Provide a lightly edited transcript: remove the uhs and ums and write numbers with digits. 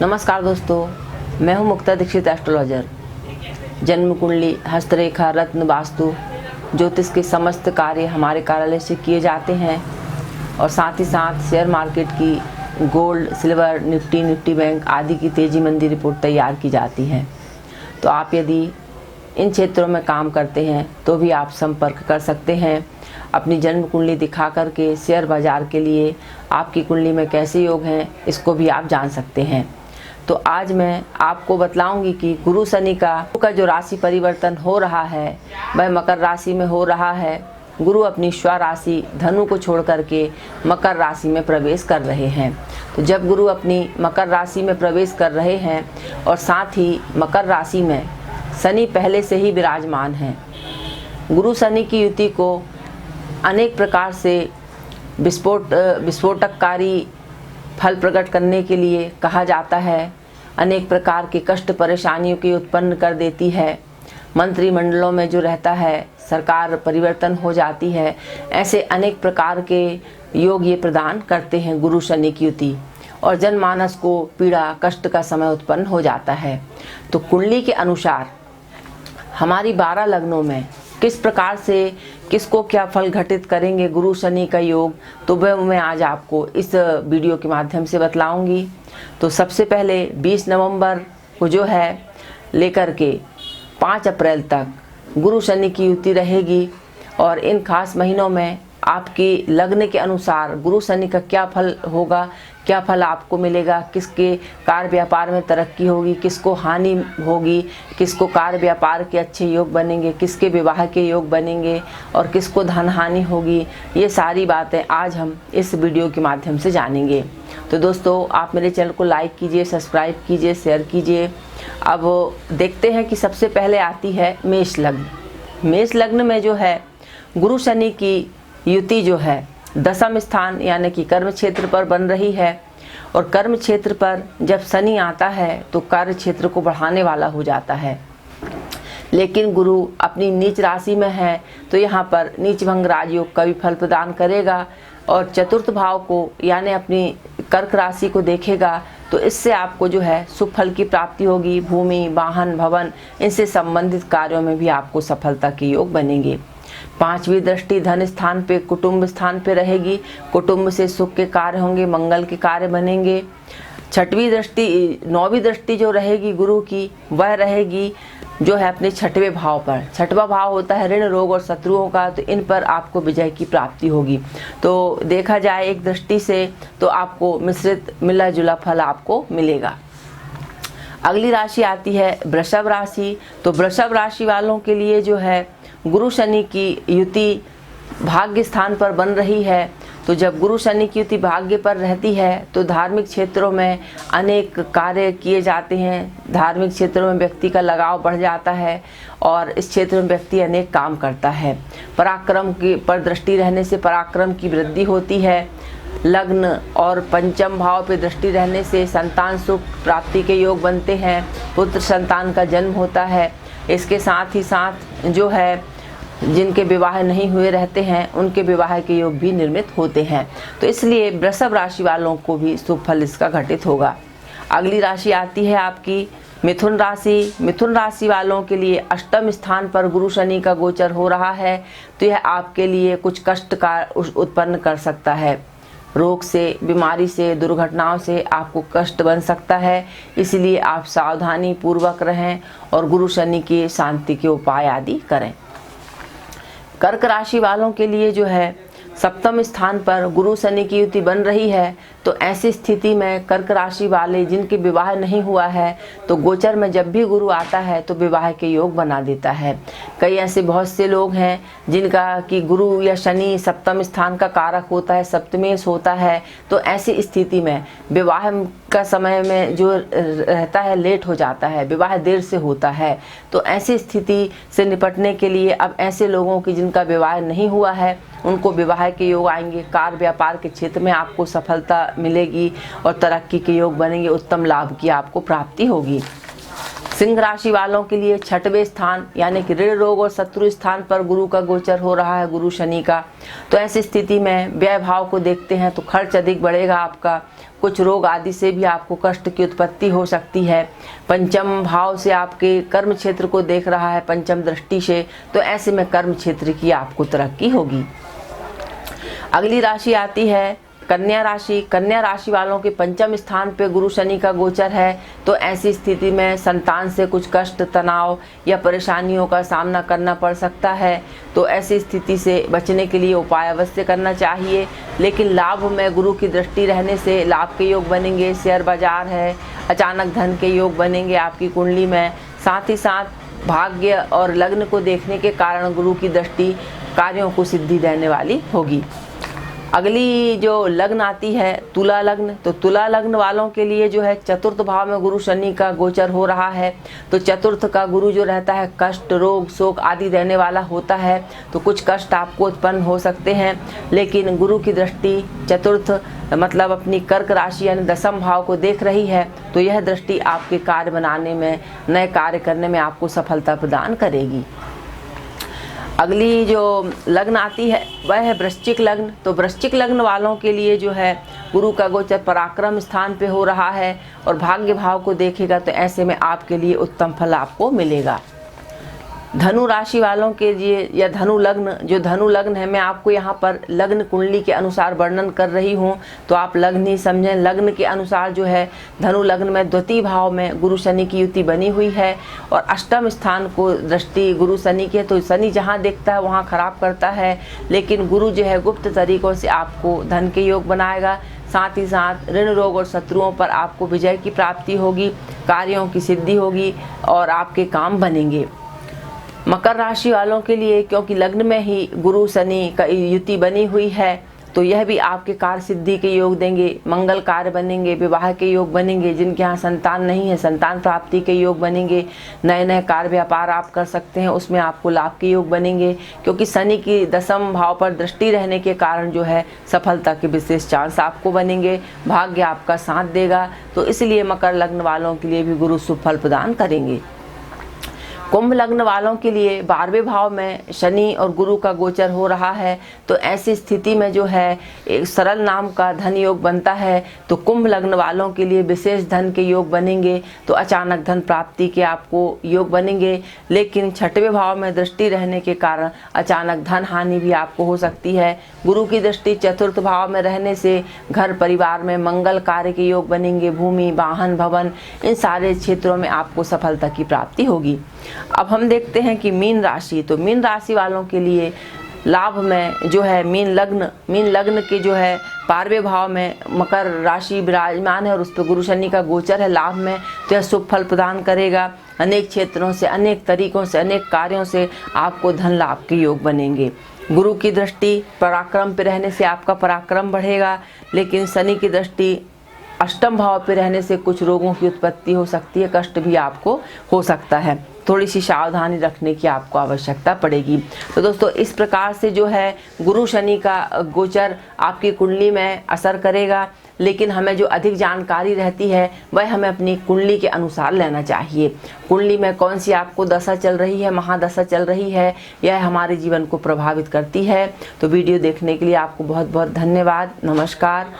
नमस्कार दोस्तों, मैं हूं मुक्ता दीक्षित एस्ट्रोलॉजर। जन्म कुंडली, हस्तरेखा, रत्न, वास्तु, ज्योतिष के समस्त कार्य हमारे कार्यालय से किए जाते हैं और साथ ही साथ शेयर मार्केट की गोल्ड, सिल्वर, निफ्टी बैंक आदि की तेजी मंदी रिपोर्ट तैयार की जाती है। तो आप यदि इन क्षेत्रों में काम करते हैं तो भी आप संपर्क कर सकते हैं। अपनी जन्म कुंडली दिखा करके शेयर बाजार के लिए आपकी कुंडली में कैसे योग हैं इसको भी आप जान सकते हैं। तो आज मैं आपको बतलाऊंगी कि गुरु शनि का जो राशि परिवर्तन हो रहा है वह मकर राशि में हो रहा है। गुरु अपनी स्वराशि धनु को छोड़ करके मकर राशि में प्रवेश कर रहे हैं। तो जब गुरु अपनी मकर राशि में प्रवेश कर रहे हैं और साथ ही मकर राशि में शनि पहले से ही विराजमान है, गुरु शनि की युति को अनेक प्रकार से विस्फोटककारी फल प्रकट करने के लिए कहा जाता है। अनेक प्रकार के कष्ट परेशानियों की उत्पन्न कर देती है। मंत्रिमंडलों में जो रहता है, सरकार परिवर्तन हो जाती है। ऐसे अनेक प्रकार के योग ये प्रदान करते हैं गुरु शनि की युति, और जनमानस को पीड़ा कष्ट का समय उत्पन्न हो जाता है। तो कुंडली के अनुसार हमारी 12 लग्नों में किस प्रकार से किसको क्या फल घटित करेंगे गुरु शनि का योग, तो वह मैं आज आपको इस वीडियो के माध्यम से बतलाऊंगी। तो सबसे पहले 20 नवंबर को जो है लेकर के 5 अप्रैल तक गुरु शनि की युति रहेगी और इन खास महीनों में आपकी लग्न के अनुसार गुरु शनि का क्या फल होगा, क्या फल आपको मिलेगा, किसके कार्य व्यापार में तरक्की होगी, किसको हानि होगी, किसको कार्य व्यापार के अच्छे योग बनेंगे, किसके विवाह के योग बनेंगे और किसको धन हानि होगी, ये सारी बातें आज हम इस वीडियो के माध्यम से जानेंगे। तो दोस्तों, आप मेरे चैनल को लाइक कीजिए, सब्सक्राइब कीजिए, शेयर कीजिए। अब देखते हैं कि सबसे पहले आती है मेष लग्न। मेष लग्न में जो है गुरु शनि की युति जो है दशम स्थान यानी कि कर्म क्षेत्र पर बन रही है, और कर्म क्षेत्र पर जब शनि आता है तो कार्य क्षेत्र को बढ़ाने वाला हो जाता है। लेकिन गुरु अपनी नीच राशि में है तो यहाँ पर नीच भंग राजयोग का भी फल प्रदान करेगा और चतुर्थ भाव को यानी अपनी कर्क राशि को देखेगा। तो इससे आपको जो है शुभ फल की प्राप्ति होगी। भूमि, वाहन, भवन इनसे संबंधित कार्यों में भी आपको सफलता के योग बनेंगे। 5वीं दृष्टि धन स्थान पे, कुटुंब स्थान पे रहेगी। कुटुंब से सुख के कार्य होंगे, मंगल के कार्य बनेंगे। 9वीं दृष्टि जो रहेगी गुरु की, वह रहेगी जो है अपने 6वें भाव पर। 6वां भाव होता है ऋण, रोग और शत्रुओं का, तो इन पर आपको विजय की प्राप्ति होगी। तो देखा जाए एक दृष्टि से तो आपको मिश्रित मिला जुला फल आपको मिलेगा। अगली राशि आती है वृषभ राशि। तो वृषभ राशि वालों के लिए जो है गुरु शनि की युति भाग्य स्थान पर बन रही है। तो जब गुरु शनि की युति भाग्य पर रहती है तो धार्मिक क्षेत्रों में अनेक कार्य किए जाते हैं। धार्मिक क्षेत्रों में व्यक्ति का लगाव बढ़ जाता है और इस क्षेत्र में व्यक्ति अनेक काम करता है। पराक्रम की पर दृष्टि रहने से पराक्रम की वृद्धि होती है। लग्न और पंचम भाव पे दृष्टि रहने से संतान सुख प्राप्ति के योग बनते हैं। पुत्र संतान का जन्म होता है। इसके साथ ही साथ जो है जिनके विवाह नहीं हुए रहते हैं उनके विवाह के योग भी निर्मित होते हैं। तो इसलिए वृषभ राशि वालों को भी शुभ फल इसका घटित होगा। अगली राशि आती है आपकी मिथुन राशि। मिथुन राशि वालों के लिए अष्टम स्थान पर गुरु शनि का गोचर हो रहा है। तो यह आपके लिए कुछ कष्ट का उत्पन्न कर सकता है। रोग से, बीमारी से, दुर्घटनाओं से आपको कष्ट बन सकता है। इसलिए आप सावधानी पूर्वक रहें और गुरु शनि की शांति के उपाय आदि करें। कर्क राशि वालों के लिए जो है सप्तम स्थान पर गुरु शनि की युति बन रही है। तो ऐसी स्थिति में कर्क राशि वाले जिनके विवाह नहीं हुआ है तो गोचर में जब भी गुरु आता है तो विवाह के योग बना देता है। कई ऐसे बहुत से लोग हैं जिनका कि गुरु या शनि सप्तम स्थान का कारक होता है, सप्तमेश होता है। तो ऐसी स्थिति में विवाह का समय में जो रहता है लेट हो जाता है, विवाह देर से होता है। तो ऐसी स्थिति से निपटने के लिए अब ऐसे लोगों की जिनका विवाह नहीं हुआ है उनको विवाह के योग आएंगे। कार्य व्यापार के क्षेत्र में आपको सफलता मिलेगी और तरक्की के योग बनेंगे। उत्तम लाभ की आपको प्राप्ति होगी। सिंह राशि वालों के लिए छठवें स्थान यानी कि ऋण रोग और शत्रु स्थान पर गुरु का गोचर हो रहा है, गुरु शनि का। तो ऐसी स्थिति में व्यय भाव को देखते हैं तो खर्च अधिक बढ़ेगा आपका, कुछ रोग आदि से भी आपको कष्ट की उत्पत्ति हो सकती है। पंचम भाव से आपके कर्म क्षेत्र को देख रहा है पंचम दृष्टि से, तो ऐसे में कर्म क्षेत्र की आपको तरक्की होगी। अगली राशि आती है कन्या राशि। कन्या राशि वालों के पंचम स्थान पे गुरु शनि का गोचर है, तो ऐसी स्थिति में संतान से कुछ कष्ट, तनाव या परेशानियों का सामना करना पड़ सकता है। तो ऐसी स्थिति से बचने के लिए उपाय अवश्य करना चाहिए। लेकिन लाभ में गुरु की दृष्टि रहने से लाभ के योग बनेंगे, शेयर बाजार है, अचानक धन के योग बनेंगे आपकी कुंडली में। साथ ही साथ भाग्य और लग्न को देखने के कारण गुरु की दृष्टि कार्यों को सिद्धि देने वाली होगी। अगली जो लग्न आती है तुला लग्न। तो तुला लग्न वालों के लिए जो है चतुर्थ भाव में गुरु शनि का गोचर हो रहा है। तो चतुर्थ का गुरु जो रहता है कष्ट, रोग, शोक आदि देने वाला होता है। तो कुछ कष्ट आपको उत्पन्न हो सकते हैं, लेकिन गुरु की दृष्टि चतुर्थ मतलब अपनी कर्क राशि यानी दसम भाव को देख रही है। तो यह दृष्टि आपके कार्य बनाने में, नए कार्य करने में आपको सफलता प्रदान करेगी। अगली जो लग्न आती है वह है वृश्चिक लग्न। तो वृश्चिक लग्न वालों के लिए जो है गुरु का गोचर पराक्रम स्थान पे हो रहा है और भाग्य भाव को देखेगा, तो ऐसे में आपके लिए उत्तम फल आपको मिलेगा। धनु राशि वालों के लिए या धनु लग्न, जो धनु लग्न है, मैं आपको यहाँ पर लग्न कुंडली के अनुसार वर्णन कर रही हूँ, तो आप लग्न ही समझें। लग्न के अनुसार जो है धनु लग्न में द्वितीय भाव में गुरु शनि की युति बनी हुई है और अष्टम स्थान को दृष्टि गुरु शनि की है। तो शनि जहाँ देखता है वहाँ खराब करता है, लेकिन गुरु जो है गुप्त तरीकों से आपको धन के योग बनाएगा। साथ ही साथ ऋण रोग और शत्रुओं पर आपको विजय की प्राप्ति होगी, कार्यों की सिद्धि होगी और आपके काम बनेंगे। मकर राशि वालों के लिए क्योंकि लग्न में ही गुरु शनि का युति बनी हुई है, तो यह भी आपके कार्य सिद्धि के योग देंगे, मंगल कार्य बनेंगे, विवाह के योग बनेंगे। जिनके यहाँ संतान नहीं है संतान प्राप्ति के योग बनेंगे। नए नए कार्य व्यापार आप कर सकते हैं, उसमें आपको लाभ के योग बनेंगे, क्योंकि शनि की दसम भाव पर दृष्टि रहने के कारण जो है सफलता के विशेष चांस आपको बनेंगे। भाग्य आपका साथ देगा, तो इसलिए मकर लग्न वालों के लिए भी गुरु शुभ फल प्रदान करेंगे। कुंभ लग्न वालों के लिए 12वें भाव में शनि और गुरु का गोचर हो रहा है। तो ऐसी स्थिति में जो है एक सरल नाम का धन योग बनता है। तो कुंभ लग्न वालों के लिए विशेष धन के योग बनेंगे, तो अचानक धन प्राप्ति के आपको योग बनेंगे। लेकिन छठवें भाव में दृष्टि रहने के कारण अचानक धन हानि भी आपको हो सकती है। गुरु की दृष्टि चतुर्थ भाव में रहने से घर परिवार में मंगल कार्य के योग बनेंगे। भूमि, वाहन, भवन, इन सारे क्षेत्रों में आपको सफलता की प्राप्ति होगी। अब हम देखते हैं कि मीन राशि। तो मीन राशि वालों के लिए लाभ में जो है मीन लग्न के जो है 12वें भाव में मकर राशि विराजमान है और उस पर गुरु शनि का गोचर है लाभ में। तो यह शुभ फल प्रदान करेगा। अनेक क्षेत्रों से, अनेक तरीकों से, अनेक कार्यों से आपको धन लाभ के योग बनेंगे। गुरु की दृष्टि पराक्रम पे रहने से आपका पराक्रम बढ़ेगा, लेकिन शनि की दृष्टि अष्टम भाव पे रहने से कुछ रोगों की उत्पत्ति हो सकती है, कष्ट भी आपको हो सकता है। थोड़ी सी सावधानी रखने की आपको आवश्यकता पड़ेगी। तो दोस्तों इस प्रकार से जो है गुरु शनि का गोचर आपकी कुंडली में असर करेगा, लेकिन हमें जो अधिक जानकारी रहती है वह हमें अपनी कुंडली के अनुसार लेना चाहिए। कुंडली में कौन सी आपको दशा चल रही है, महादशा चल रही है, यह हमारे जीवन को प्रभावित करती है। तो वीडियो देखने के लिए आपको बहुत बहुत धन्यवाद। नमस्कार।